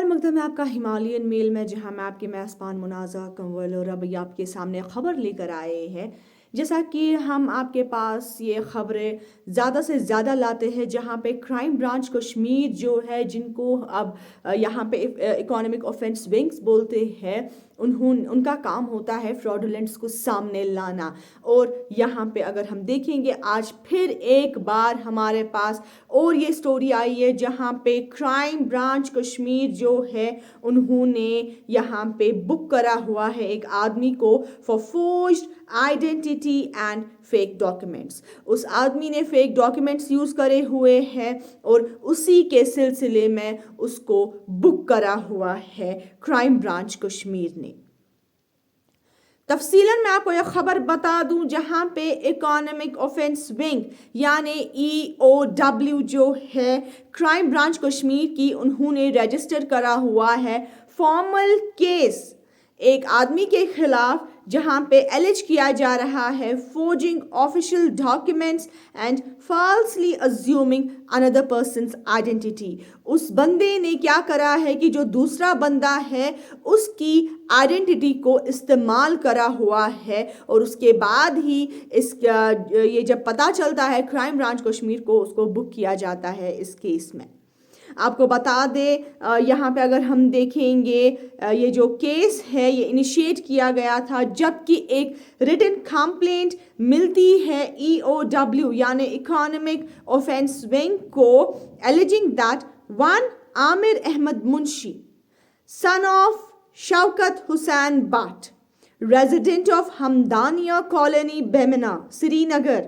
खैर मकदम है आपका हिमालयन मेल में, जहां मैं आपके मेज़बान मुनाज़ा कंवल और अभी आपके सामने ख़बर लेकर आए हैं। जैसा कि हम आपके पास ये ख़बरें ज़्यादा से ज़्यादा लाते हैं, जहां पे क्राइम ब्रांच कश्मीर जो है, जिनको अब यहाँ पे इकोनॉमिक ऑफेंस विंग्स बोलते हैं, उनका काम होता है फ्रॉडुलेंट्स को सामने लाना। और यहाँ पे अगर हम देखेंगे, आज फिर एक बार हमारे पास और ये स्टोरी आई है, जहाँ पे क्राइम ब्रांच कश्मीर जो है, उन्होंने यहाँ पे बुक करा हुआ है एक आदमी को for forged identity and fake documents. उस आदमी ने फेक डॉक्यूमेंट्स यूज़ करे हुए हैं और उसी के सिलसिले में उसको बुक करा हुआ है क्राइम ब्रांच कश्मीर ने। तफसीलन मैं आपको यह खबर बता दूं, जहां पे इकोनॉमिक ऑफेंस विंग यानी EOW जो है क्राइम ब्रांच कश्मीर की, उन्होंने रजिस्टर करा हुआ है फॉर्मल केस एक आदमी के खिलाफ, जहां पे एलिज किया जा रहा है forging official documents and falsely assuming another persons identity. उस बंदे ने क्या करा है कि जो दूसरा बंदा है उसकी आइडेंटिटी को इस्तेमाल करा हुआ है, और उसके बाद ही ये जब पता चलता है क्राइम ब्रांच कश्मीर को, उसको बुक किया जाता है इस केस में। आपको बता दें, यहाँ पे अगर हम देखेंगे, ये जो केस है ये इनिशिएट किया गया था जबकि एक रिटन कंप्लेंट मिलती है EOW यानी इकोनॉमिक ऑफेंस विंग को, alleging that one Aamir Ahmad Munshi, son of Shaukat Hussain Butt, resident of Hamdaniya Colony, Bemina, Srinagar.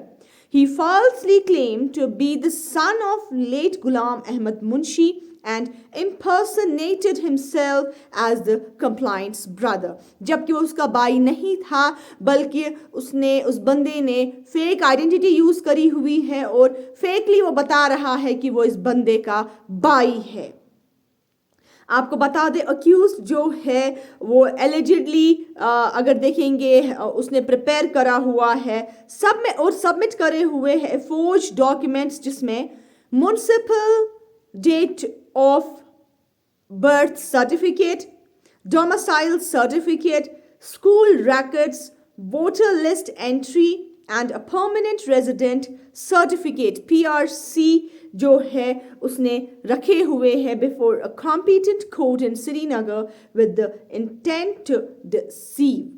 He falsely claimed to be the son of late Ghulam Ahmad Munshi and impersonated himself as the complainant's brother. जबकि वो उसका भाई नहीं था, बल्कि उस बंदे ने फेक आइडेंटिटी यूज करी हुई है और फेकली वो बता रहा है कि वो इस बंदे का भाई है। आपको बता दें, अक्यूज जो है वो एलिजिडली अगर देखेंगे, उसने प्रिपेयर करा हुआ है सबमिट करे हुए हैं फोर्ज डॉक्यूमेंट्स, जिसमें municipal date of birth certificate, domicile certificate, school records, voter list entry and a permanent resident certificate PRC जो है उसने रखे हुए हैं before a competent court in Srinagar with the intent to deceive.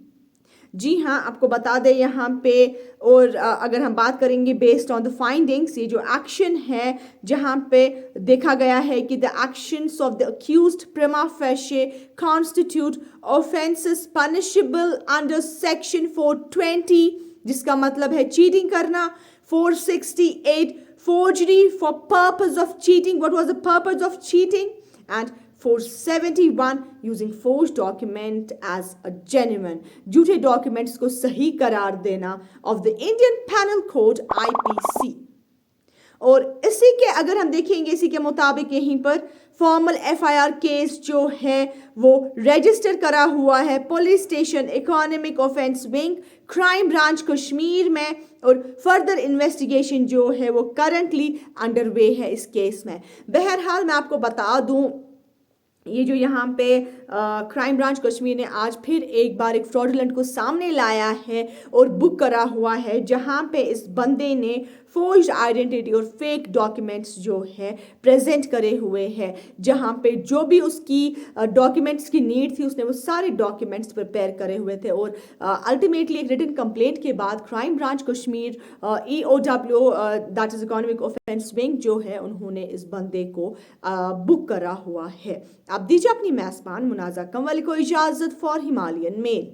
जी हाँ, आपको बता दें यहाँ पे, और अगर हम बात करेंगे बेस्ड ऑन द फाइंडिंग्स, ये जो एक्शन है जहाँ पे देखा गया है कि the actions of the accused prima facie constitute offences punishable under section 420, जिसका मतलब है चीटिंग करना, 468 forgery for purpose of cheating, what was the purpose of cheating, and 471 using forged document as a genuine, झूठे documents को सही करार देना of the Indian Penal Code IPC। और इसी के अगर हम देखेंगे, इसी के मुताबिक यहीं पर फॉर्मल FIR केस जो है वो रजिस्टर करा हुआ है police station economic offence wing crime branch Kashmir में, और फर्दर इन्वेस्टिगेशन जो है वो करंटली अंडर वे है इस केस में। बहरहाल मैं आपको बता दूं, ये जो यहाँ पे क्राइम ब्रांच कश्मीर ने आज फिर एक बार एक फ्रॉडुलेंट को सामने लाया है और बुक करा हुआ है, जहाँ पे इस बंदे ने फोर्ज्ड आइडेंटिटी और फेक डॉक्यूमेंट्स जो है प्रेजेंट करे हुए हैं, जहाँ पे जो भी उसकी डॉक्यूमेंट्स की नीड थी उसने वो सारे डॉक्यूमेंट्स प्रिपेयर करे हुए थे। और अल्टीमेटली एक रिटन कंप्लेंट के बाद crime branch Kashmir EOW that is economic offence wing जो है, उन्होंने इस बंदे को बुक करा हुआ है। आप दीजिए अपनी मेज़बान मुनाज़ा कंवल को इजाज़त फॉर हिमालयन मेल।